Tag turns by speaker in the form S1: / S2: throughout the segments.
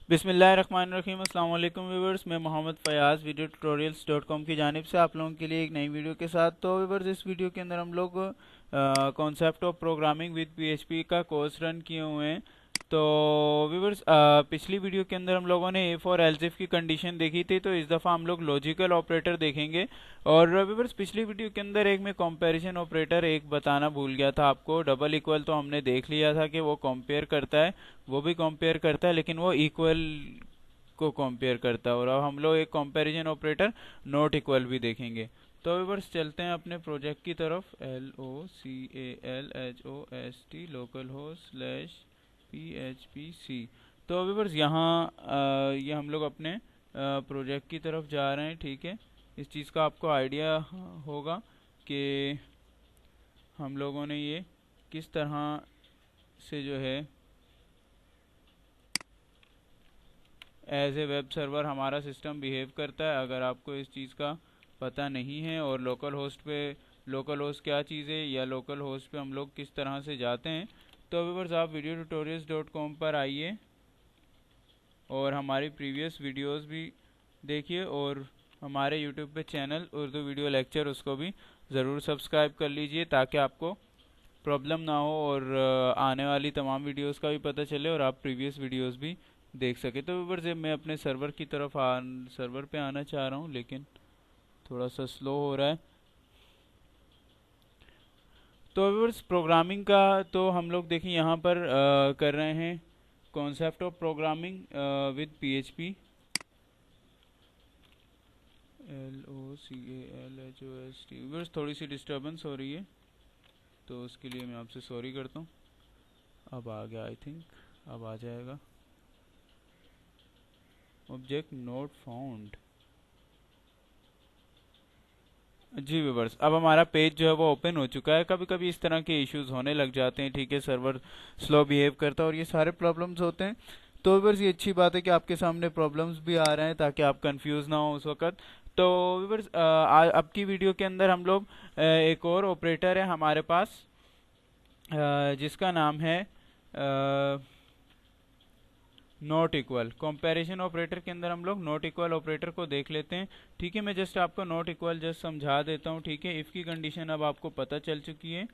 S1: बिस्मिल्लाहिर्रहमानिर्रहीम। अस्सलाम वालेकुम व्यूवर्स, मैं मोहम्मद फ़याज़ वीडियो ट्यूटोरियल्स.com की जानिब से आप लोगों के लिए एक नई वीडियो के साथ। तो व्यूवर्स, इस वीडियो के अंदर हम लोग concept of programming with PHP का कोर्स रन किए हुए हैं। तो व्यूवर्स, पिछली वीडियो के अंदर हम लोगों ने इफ़ और एल्स इफ की कंडीशन देखी थी, तो इस दफ़ा हम लोग लॉजिकल ऑपरेटर देखेंगे। और व्यूवर्स, पिछली वीडियो के अंदर एक मैं कंपैरिजन ऑपरेटर एक बताना भूल गया था आपको। डबल इक्वल तो हमने देख लिया था कि वो कंपेयर करता है, वो भी कंपेयर करता है, लेकिन वो इक्वल को कंपेयर करता है। और अब हम लोग एक कंपैरिजन ऑपरेटर नॉट इक्वल भी देखेंगे। तो व्यूवर्स, चलते हैं अपने प्रोजेक्ट की तरफ। LOCALHOST local host slash PHPC। तो व्यूवर्स, यहाँ ये हम लोग अपने प्रोजेक्ट की तरफ जा रहे हैं। ठीक है, इस चीज़ का आपको आइडिया होगा कि हम लोगों ने ये किस तरह से जो है एज ए वेब सर्वर हमारा सिस्टम बिहेव करता है। अगर आपको इस चीज़ का पता नहीं है और लोकल होस्ट क्या चीज़ है या लोकल होस्ट पे हम लोग किस तरह से जाते हैं, तो व्यूअर्स आप videotutorials.com पर आइए और हमारी प्रीवियस वीडियोस भी देखिए, और हमारे यूट्यूब पे चैनल उर्दू वीडियो लेक्चर उसको भी ज़रूर सब्सक्राइब कर लीजिए, ताकि आपको प्रॉब्लम ना हो और आने वाली तमाम वीडियोस का भी पता चले और आप प्रीवियस वीडियोस भी देख सके। तो व्यूअर्स, मैं अपने सर्वर पे आना चाह रहा हूँ, लेकिन थोड़ा सा स्लो हो रहा है। तो व्यूअर्स, प्रोग्रामिंग का तो हम लोग देखिए यहाँ पर कर रहे हैं concept of programming with PHP। LOCALHOST। Viewers, थोड़ी सी डिस्टर्बेंस हो रही है, तो उसके लिए मैं आपसे सॉरी करता हूँ। अब आ गया, आई थिंक अब आ जाएगा। Object not found. जी व्यूवर्स, अब हमारा पेज जो है वो ओपन हो चुका है। कभी कभी इस तरह के इश्यूज होने लग जाते हैं। ठीक है, सर्वर स्लो बिहेव करता है और ये सारे प्रॉब्लम्स होते हैं। तो व्यूवर्स, ये अच्छी बात है कि आपके सामने प्रॉब्लम्स भी आ रहे हैं, ताकि आप कंफ्यूज ना हो उस वक्त। तो व्यूवर्स, अब की वीडियो के अंदर हम लोग एक और ऑपरेटर है हमारे पास, जिसका नाम है नॉट इक्वल। कंपैरिजन ऑपरेटर के अंदर हम लोग नॉट इक्वल ऑपरेटर को देख लेते हैं। ठीक है, मैं जस्ट आपको नॉट इक्वल जस्ट समझा देता हूँ। ठीक है, इफ़ की कंडीशन अब आपको पता चल चुकी है।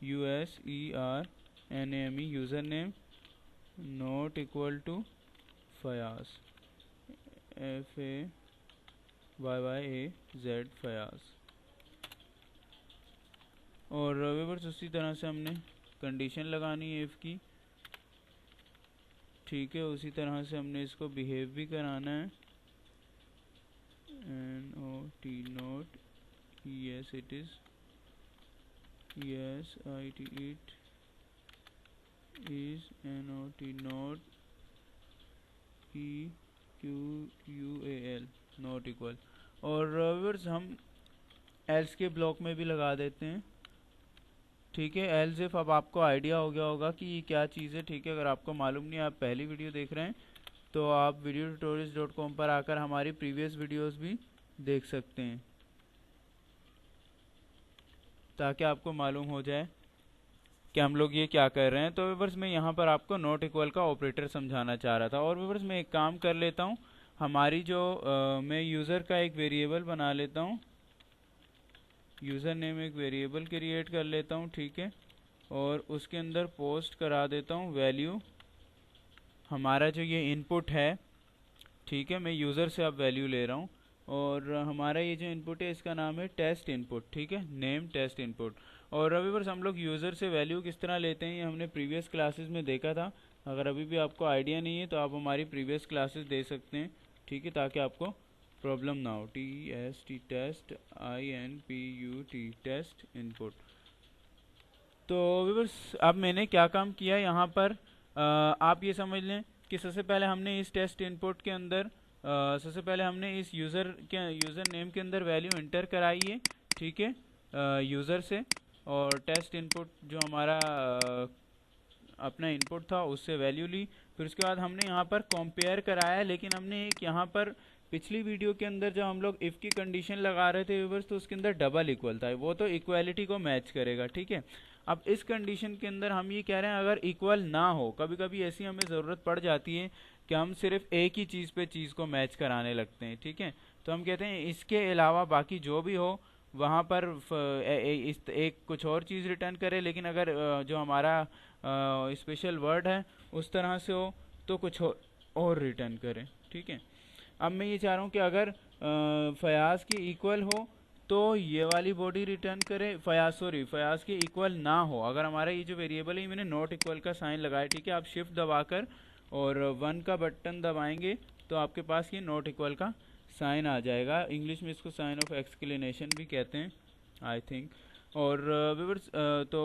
S1: USERNAME user name not equal to Fayaz, FAYYAZ Fayaz. और व्यूअर्स, उसी तरह से हमने कंडीशन लगानी है इफ़ की। ठीक है, उसी तरह से हमने इसको बिहेव भी कराना है। NOT note, yes it is, yes it is NOT note EQUAL not equal. और व्यूअर्स, हम एल्स के ब्लॉक में भी लगा देते हैं। ठीक है, एल्स इफ अब आपको आइडिया हो गया होगा कि ये क्या चीज़ है। ठीक है, अगर आपको मालूम नहीं, आप पहली वीडियो देख रहे हैं, तो आप videotutorials.com पर आकर हमारी प्रीवियस वीडियोस भी देख सकते हैं, ताकि आपको मालूम हो जाए कि हम लोग ये क्या कर रहे हैं। तो व्यूअर्स, मैं यहाँ पर आपको नॉट इक्वल का ऑपरेटर समझाना चाह रहा था। और व्यूअर्स, मैं एक काम कर लेता हूँ, हमारी जो मैं यूज़र का एक वेरिएबल बना लेता हूँ, यूज़र नेम एक वेरिएबल क्रिएट कर लेता हूँ। ठीक है, और उसके अंदर पोस्ट करा देता हूँ वैल्यू, हमारा जो ये इनपुट है। ठीक है, मैं यूज़र से अब वैल्यू ले रहा हूँ, और हमारा ये जो इनपुट है इसका नाम है टेस्ट इनपुट। ठीक है, नेम टेस्ट इनपुट। और अभी बस हम लोग यूज़र से वैल्यू किस तरह लेते हैं, ये हमने प्रीवियस क्लासेस में देखा था। अगर अभी भी आपको आइडिया नहीं है, तो आप हमारी प्रीवियस क्लासेस दे सकते हैं। ठीक है, ताकि आपको प्रॉब्लम ना हो। TEST test INPUT test input. तो व्यूअर्स, अब मैंने क्या काम किया यहाँ पर, आप ये समझ लें कि सबसे पहले हमने इस टेस्ट इनपुट के अंदर सबसे पहले हमने इस यूज़र नेम के अंदर वैल्यू इंटर कराई है। ठीक है, यूज़र से, और टेस्ट इनपुट जो हमारा अपना इनपुट था उससे वैल्यू ली। फिर उसके बाद हमने यहाँ पर कंपेयर कराया, लेकिन हमने एक यहाँ पर पिछली वीडियो के अंदर जब हम लोग इफ़ की कंडीशन लगा रहे थे व्यूअर्स, तो उसके अंदर डबल इक्वल था, वो तो इक्वालिटी को मैच करेगा। ठीक है, अब इस कंडीशन के अंदर हम ये कह रहे हैं अगर इक्वल ना हो, कभी कभी ऐसी हमें ज़रूरत पड़ जाती है कि हम सिर्फ एक ही चीज़ पे चीज़ को मैच कराने लगते हैं, ठीक है। तो हम कहते हैं इसके अलावा बाकी जो भी हो वहाँ पर एक कुछ और चीज़ रिटर्न करे, लेकिन अगर जो हमारा स्पेशल वर्ड है उस तरह से हो तो कुछ और रिटर्न करे, ठीक है। अब मैं ये चाह रहा हूँ कि अगर फयाज के इक्वल हो तो ये वाली बॉडी रिटर्न करे, फयाज के इक्वल ना हो, अगर हमारा ये जो वेरिएबल है मैंने नॉट इक्वल का साइन लगाया, ठीक है। आप शिफ्ट दबाकर और 1 का बटन दबाएंगे तो आपके पास ये नॉट इक्वल का साइन आ जाएगा। इंग्लिश में इसको साइन ऑफ एक्सक्लेनेशन भी कहते हैं आई थिंक। और व्यूअर्स तो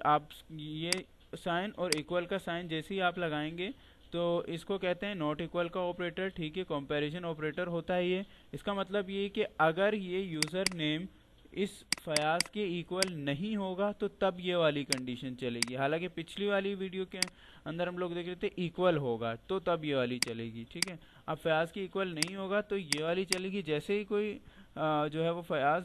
S1: आप ये साइन और इक्वल का साइन जैसे ही आप लगाएंगे तो इसको कहते हैं नॉट इक्वल का ऑपरेटर, ठीक है। कंपैरिजन ऑपरेटर होता है ये। इसका मतलब ये कि अगर ये यूज़र नेम इस फयाज के इक्वल नहीं होगा तो तब ये वाली कंडीशन चलेगी। हालांकि पिछली वाली वीडियो के अंदर हम लोग देख रहे थे इक्वल होगा तो तब ये वाली चलेगी, ठीक है। अब फयाज के इक्वल नहीं होगा तो ये वाली चलेगी। जैसे ही कोई जो है वो फयाज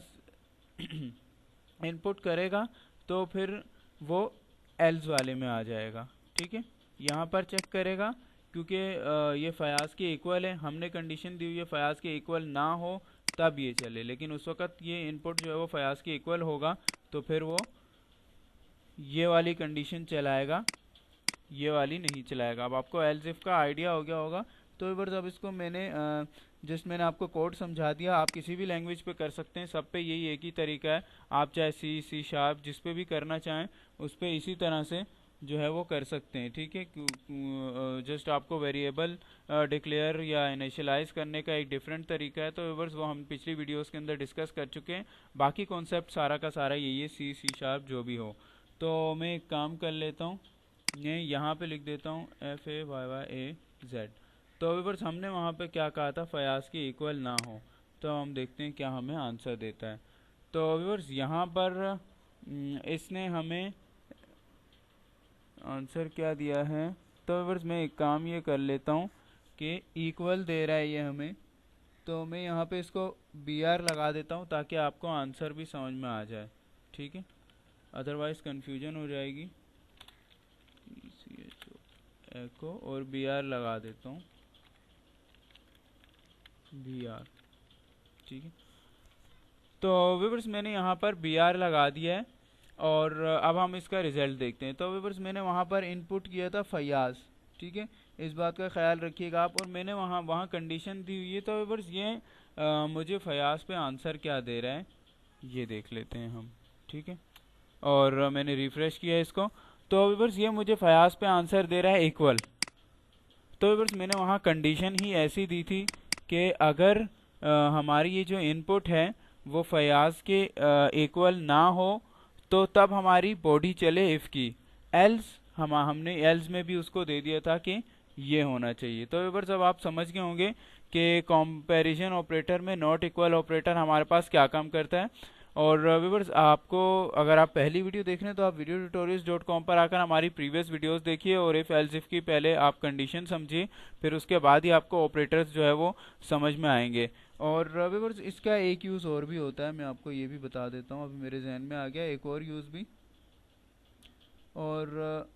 S1: इनपुट करेगा तो फिर वो एल्स वाले में आ जाएगा, ठीक है। यहाँ पर चेक करेगा क्योंकि ये फयाज के इक्वल है, हमने कंडीशन दी हुई है फयाज के इक्वल ना हो तब ये चले, लेकिन उस वक़्त ये इनपुट जो है वो फयाज के इक्वल होगा तो फिर वो ये वाली कंडीशन चलाएगा, ये वाली नहीं चलाएगा। अब आपको एल्स इफ का आइडिया हो गया होगा। तो व्यूअर्स अब इसको मैंने आपको कोड समझा दिया। आप किसी भी लैंग्वेज पे कर सकते हैं, सब पे यही एक ही तरीका है। आप चाहे सी शार्प जिस पे भी करना चाहें उस पे इसी तरह से जो है वो कर सकते हैं, ठीक है। जस्ट आपको वेरिएबल डिक्लेयर या इनिशियलाइज करने का एक डिफरेंट तरीका है। तो व्यूअर्स वो हम पिछली वीडियोस के अंदर डिस्कस कर चुके हैं। बाकी कॉन्सेप्ट सारा का सारा यही है, सी शार्प जो भी हो। तो मैं एक काम कर लेता हूँ, मैं यहाँ पे लिख देता हूँ FAYYAZ। तो व्यूअर्स हमने वहाँ पे क्या कहा था, फयाज के इक्वल ना हो। तो हम देखते हैं क्या हमें आंसर देता है। तो व्यूअर्स यहाँ पर इसने हमें आंसर क्या दिया है। तो व्यूअर्स मैं एक काम ये कर लेता हूँ कि इक्वल दे रहा है ये हमें, तो मैं यहाँ पे इसको BR लगा देता हूँ ताकि आपको आंसर भी समझ में आ जाए, ठीक है। अदरवाइज कंफ्यूजन हो जाएगी। एको और BR लगा देता हूँ, BR, ठीक है। तो व्यूअर्स मैंने यहाँ पर BR लगा दिया है और अब हम इसका रिजल्ट देखते हैं। तो व्यूअर्स मैंने वहाँ पर इनपुट किया था फयाज, ठीक है। इस बात का ख्याल रखिएगा आप। और मैंने वहाँ कंडीशन दी हुई है। तो व्यूअर्स ये मुझे फयाज पे आंसर क्या दे रहा है ये देख लेते हैं हम, ठीक है। और मैंने रिफ्रेश किया इसको। तो व्यूअर्स ये मुझे फयाज पे आंसर दे रहा है इक्वल। तो व्यूअर्स मैंने वहाँ कंडीशन ही ऐसी दी थी कि अगर हमारी ये जो इनपुट है वो फयाज के इक्वल ना हो तो तब हमारी बॉडी चले इफ की। एल्स हमने एल्स में भी उसको दे दिया था कि ये होना चाहिए। तो व्यूअर्स अब आप समझ गए होंगे कि कंपैरिजन ऑपरेटर में नॉट इक्वल ऑपरेटर हमारे पास क्या काम करता है। और व्यूअर्स आपको अगर आप पहली वीडियो देख रहे हैं तो आप videotutorials.com पर आकर हमारी प्रीवियस वीडियोस देखिए और इफ एल्स इफ की पहले आप कंडीशन समझिए, फिर उसके बाद ही आपको ऑपरेटर्स जो है वो समझ में आएंगे। और व्यूअर्स इसका एक यूज़ और भी होता है, मैं आपको ये भी बता देता हूँ। अभी मेरे जहन में आ गया एक और यूज़ भी। और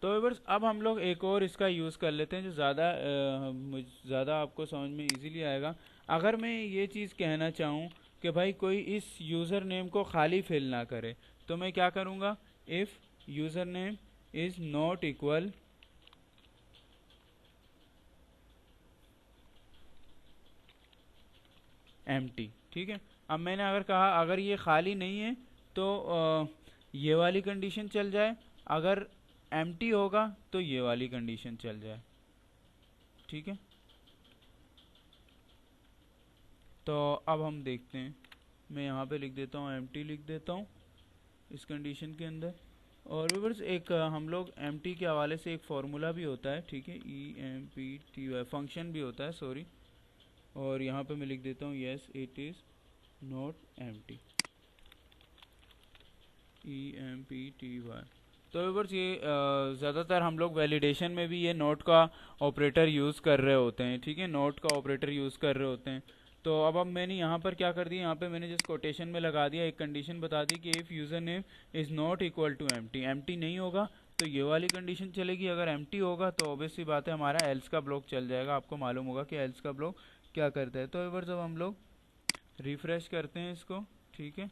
S1: तो व्यूअर्स अब हम लोग एक और इसका यूज़ कर लेते हैं जो ज़्यादा आपको समझ में इजीली आएगा। अगर मैं ये चीज़ कहना चाहूँ कि भाई कोई इस यूज़र नेम को खाली फिल ना करे तो मैं क्या करूँगा, if user name is not equal empty, ठीक है। अब मैंने अगर कहा अगर ये खाली नहीं है तो ये वाली कंडीशन चल जाए, अगर एम्प्टी होगा तो ये वाली कंडीशन चल जाए, ठीक है। तो अब हम देखते हैं, मैं यहाँ पे लिख देता हूँ एम्प्टी लिख देता हूँ इस कंडीशन के अंदर। और व्यूअर्स एक हम लोग एम्प्टी के हवाले से एक फार्मूला भी होता है, ठीक है, EMPTY फंक्शन भी होता है, सॉरी। और यहाँ पे मैं लिख देता हूँ yes it is not empty, EMPTY। तो व्यूअर्स ये ज़्यादातर हम लोग वैलिडेशन में भी ये नोट का ऑपरेटर यूज़ कर रहे होते हैं, ठीक है, नोट का ऑपरेटर यूज़ कर रहे होते हैं। तो अब मैंने यहाँ पर क्या कर दिया, यहाँ पे मैंने जस्ट कोटेशन में लगा दिया, एक कंडीशन बता दी कि if user name is not equal to empty, empty नहीं होगा तो ये वाली कंडीशन चलेगी, अगर एम्प्टी होगा तो ऑब्वियस सी बात है हमारा एल्स का ब्लॉक चल जाएगा। आपको मालूम होगा कि एल्स का ब्लॉक क्या करता है। तो व्यूअर्स जब हम लोग रिफ़्रेश करते हैं इसको, ठीक है,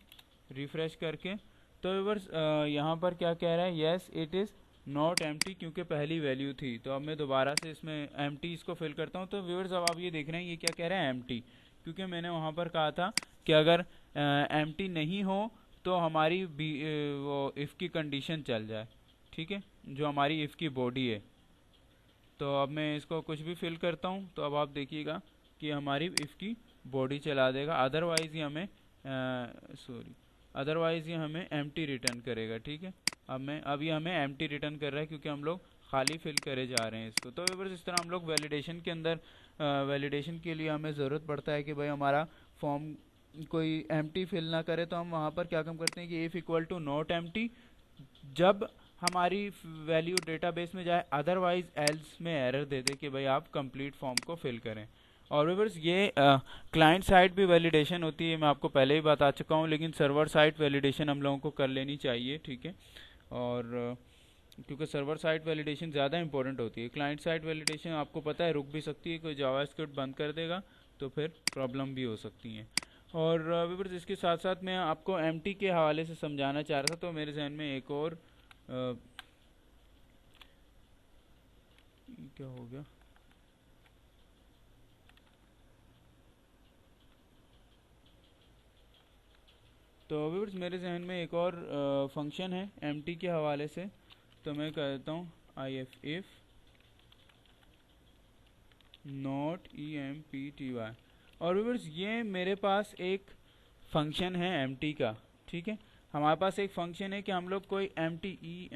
S1: रिफ़्रेश करके, तो व्यूअर्स यहाँ पर क्या कह रहा है, yes it is not empty, क्योंकि पहली वैल्यू थी। तो अब मैं दोबारा से इसमें एम्प्टी इसको फिल करता हूँ। तो व्यूअर्स अब आप ये देख रहे हैं ये क्या कह रहा है, एम्प्टी, क्योंकि मैंने वहाँ पर कहा था कि अगर एम्प्टी नहीं हो तो हमारी वो इफ़ की कंडीशन चल जाए, ठीक है, जो हमारी इफ़ की बॉडी है। तो अब मैं इसको कुछ भी फिल करता हूँ तो अब आप देखिएगा कि हमारी इफ़ की बॉडी चला देगा, अदरवाइज़ ये हमें अदरवाइज़ ये हमें एम्प्टी रिटर्न करेगा, ठीक है। अब ये हमें एम्प्टी रिटर्न कर रहा है क्योंकि हम लोग खाली फिल करे जा रहे हैं इसको। तो बस इस तरह हम लोग वैलिडेशन के अंदर वैलिडेशन के लिए हमें ज़रूरत पड़ता है कि भाई हमारा फॉर्म कोई एम्प्टी फिल ना करे, तो हम वहाँ पर क्या काम करते हैं कि if equal to not empty जब हमारी वैल्यू डेटाबेस में जाए, अदरवाइज एल्स में एरर दे दे कि भाई आप कंप्लीट फॉर्म को फिल करें। और व्यूअर्स ये क्लाइंट साइड भी वैलिडेशन होती है, मैं आपको पहले ही बता चुका हूँ, लेकिन सर्वर साइड वैलिडेशन हम लोगों को कर लेनी चाहिए, ठीक है। और क्योंकि सर्वर साइड वैलिडेशन ज़्यादा इंपॉर्टेंट होती है, क्लाइंट साइड वैलिडेशन आपको पता है रुक भी सकती है, कोई जावास्क्रिप्ट बंद कर देगा तो फिर प्रॉब्लम भी हो सकती हैं। और व्यूअर्स इसके साथ साथ मैं आपको एम्प्टी के हवाले से समझाना चाह रहा था, तो मेरे जहन में एक और क्या हो गया, तो व्यूअर्स मेरे जहन में एक और फंक्शन है एम्प्टी के हवाले से, तो मैं कह देता हूँ if नॉट empty। और व्यूअर्स ये मेरे पास एक फंक्शन है एम्प्टी का, ठीक है, हमारे पास एक फंक्शन है कि हम लोग कोई empty।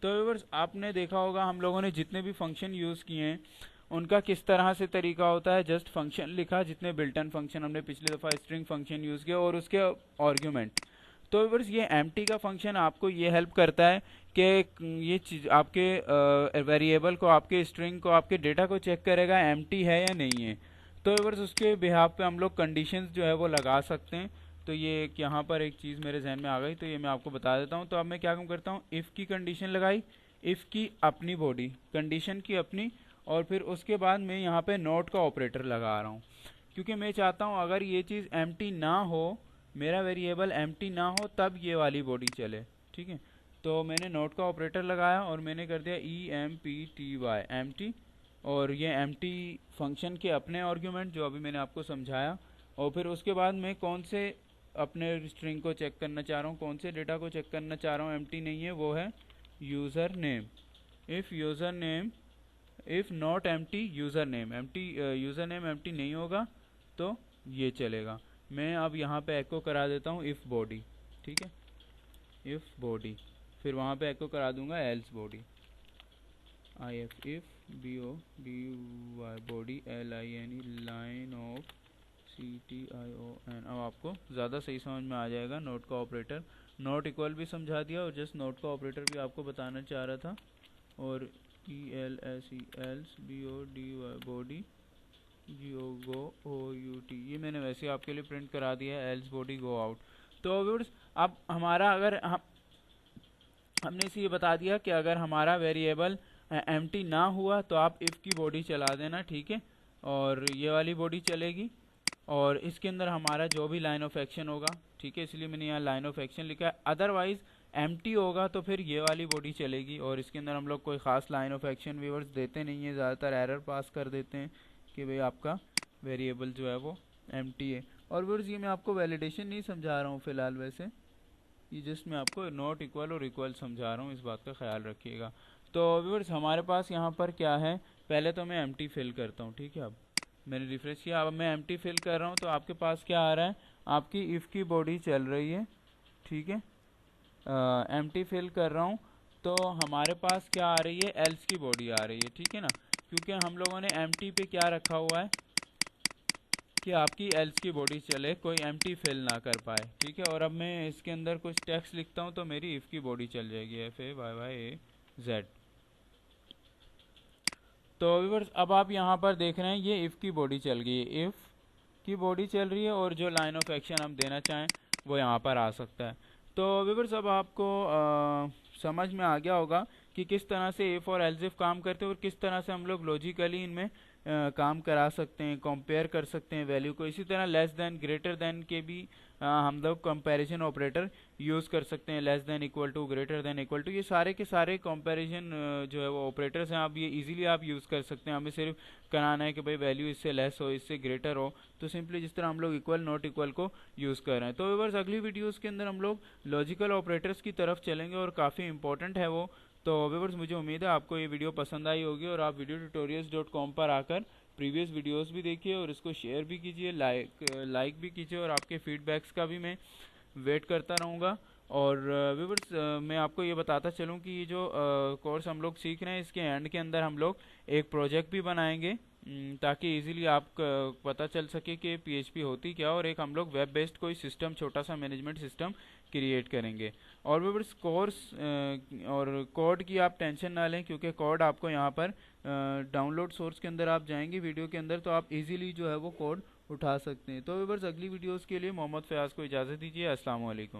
S1: तो व्यूअर्स आपने देखा होगा हम लोगों ने जितने भी फंक्शन यूज़ किए हैं उनका किस तरह से तरीका होता है, जस्ट फंक्शन लिखा, जितने बिल्टन फंक्शन हमने पिछली दफ़ा स्ट्रिंग फंक्शन यूज़ किया और उसके आर्ग्यूमेंट। तो व्यूअर्स ये एम्प्टी का फंक्शन आपको ये हेल्प करता है कि ये चीज़ आपके वेरिएबल को, आपके स्ट्रिंग को, आपके डेटा को चेक करेगा एम्प्टी है या नहीं है। तो व्यूअर्स उसके बिहाफ पे हम लोग कंडीशंस जो है वो लगा सकते हैं। तो ये एक यहाँ पर एक चीज़ मेरे जहन में आ गई, तो ये मैं आपको बता देता हूँ। तो अब मैं क्या काम करता हूँ, इफ़ की कंडीशन लगाई, इफ़ की अपनी बॉडी, कंडीशन की अपनी, और फिर उसके बाद मैं यहाँ पे नोट का ऑपरेटर लगा रहा हूँ, क्योंकि मैं चाहता हूँ अगर ये चीज़ एम्प्टी ना हो, मेरा वेरिएबल एम्प्टी ना हो, तब ये वाली बॉडी चले, ठीक है। तो मैंने नोट का ऑपरेटर लगाया और मैंने कर दिया empty एम्प्टी, और ये एम्प्टी फंक्शन के अपने आर्ग्यूमेंट जो अभी मैंने आपको समझाया, और फिर उसके बाद मैं कौन से अपने स्ट्रिंग को चेक करना चाह रहा हूँ, कौन से डेटा को चेक करना चाह रहा हूँ, एम्प्टी नहीं है, वो है user name. If user name if not empty user name, user name empty नहीं होगा तो ये चलेगा। मैं अब यहाँ पे एको करा देता हूँ इफ़ बॉडी, ठीक है, इफ़ बॉडी, फिर वहाँ पे एको करा दूंगा else body, if body LINE line of CTION। अब आपको ज़्यादा सही समझ में आ जाएगा नोट का ऑपरेटर, नॉट इक्वल भी समझा दिया और जस्ट नोट का ऑपरेटर भी आपको बताना चाह रहा था। और ELSE बॉडी GO ये मैंने वैसे आपके लिए प्रिंट करा दिया है, एल्स बॉडी गो आउट। तो व्यूअर्स अब हमारा अगर हमने इसे ये बता दिया कि अगर हमारा वेरिएबल एम्प्टी ना हुआ तो आप इफ़ की बॉडी चला देना, ठीक है, और ये वाली बॉडी चलेगी और इसके अंदर हमारा जो भी लाइन ऑफ एक्शन होगा, ठीक है, इसलिए मैंने यहाँ लाइन ऑफ एक्शन लिखा है। अदरवाइज एम्प्टी होगा तो फिर ये वाली बॉडी चलेगी और इसके अंदर हम लोग कोई ख़ास लाइन ऑफ एक्शन व्यूअर्स देते नहीं है, ज़्यादातर एरर पास कर देते हैं कि भाई आपका वेरिएबल जो है वो एम्प्टी है। और व्यूअर्स ये मैं आपको वैलिडेशन नहीं समझा रहा हूँ फ़िलहाल, वैसे ये जस्ट मैं आपको नॉट इक्वल और इक्वल समझा रहा हूँ, इस बात का ख्याल रखिएगा। तो व्यूअर्स हमारे पास यहाँ पर क्या है, पहले तो मैं एम्प्टी फिल करता हूँ, ठीक है, अब मैंने रिफ्रेश किया, अब मैं एम्प्टी फिल कर रहा हूँ, तो आपके पास क्या आ रहा है, आपकी इफ़ की बॉडी चल रही है, ठीक है, एम्प्टी फिल कर रहा हूँ तो हमारे पास क्या आ रही है, एल्स की बॉडी आ रही है, ठीक है ना, क्योंकि हम लोगों ने एम्प्टी पे क्या रखा हुआ है कि आपकी एल्स की बॉडी चले, कोई एम्प्टी फिल ना कर पाए, ठीक है। और अब मैं इसके अंदर कुछ टेक्स्ट लिखता हूँ तो मेरी इफ़ की बॉडी चल जाएगी, FAYYAZ। तो व्यूअर्स अब आप यहाँ पर देख रहे हैं ये इफ़ की बॉडी चल गई है, इफ़ की बॉडी चल रही है और जो लाइन ऑफ एक्शन हम देना चाहें वो यहाँ पर आ सकता है। तो व्यूअर्स अब आपको समझ में आ गया होगा कि किस तरह से इफ़ और एल्स इफ काम करते हैं और किस तरह से हम लोग लॉजिकली इनमें काम करा सकते हैं, कंपेयर कर सकते हैं वैल्यू को। इसी तरह लेस देन ग्रेटर देन के भी हम लोग कंपैरिजन ऑपरेटर यूज़ कर सकते हैं, less than equal to, greater than equal to, ये सारे के सारे कंपैरिजन जो है वो ऑपरेटर्स हैं, आप ये इजीली आप यूज़ कर सकते हैं। हमें सिर्फ कराना है कि भाई वैल्यू इससे लेस हो, इससे ग्रेटर हो, तो सिंपली जिस तरह हम लोग इक्वल नॉट इक्वल को यूज़ कर रहे हैं। तो व्यूअर्स अगली वीडियोज़ के अंदर हम लोग लॉजिकल ऑपरेटर्स की तरफ चलेंगे और काफ़ी इंपॉर्टेंट है वो। तो व्यूअर्स मुझे उम्मीद है आपको ये वीडियो पसंद आई होगी और आप videotutorials.com पर आकर प्रीवियस वीडियोस भी देखिए और इसको शेयर भी कीजिए, लाइक भी कीजिए, और आपके फीडबैक्स का भी मैं वेट करता रहूँगा। और व्यूअर्स मैं आपको ये बताता चलूँ कि ये जो कोर्स हम लोग सीख रहे हैं इसके एंड के अंदर हम लोग एक प्रोजेक्ट भी बनाएंगे, ताकि इजीली आप पता चल सके कि PHP होती क्या, और एक हम लोग वेब बेस्ड कोई सिस्टम, छोटा सा मैनेजमेंट सिस्टम क्रिएट करेंगे। और व्यूअर्स कोर्स और कोड की आप टेंशन ना लें, क्योंकि कोड आपको यहाँ पर डाउनलोड सोर्स के अंदर आप जाएंगे वीडियो के अंदर, तो आप इजीली जो है वो कोड उठा सकते हैं। तो व्यूअर्स अगली वीडियोस के लिए मोहम्मद फयाज को इजाज़त दीजिए। अस्सलाम वालेकुम।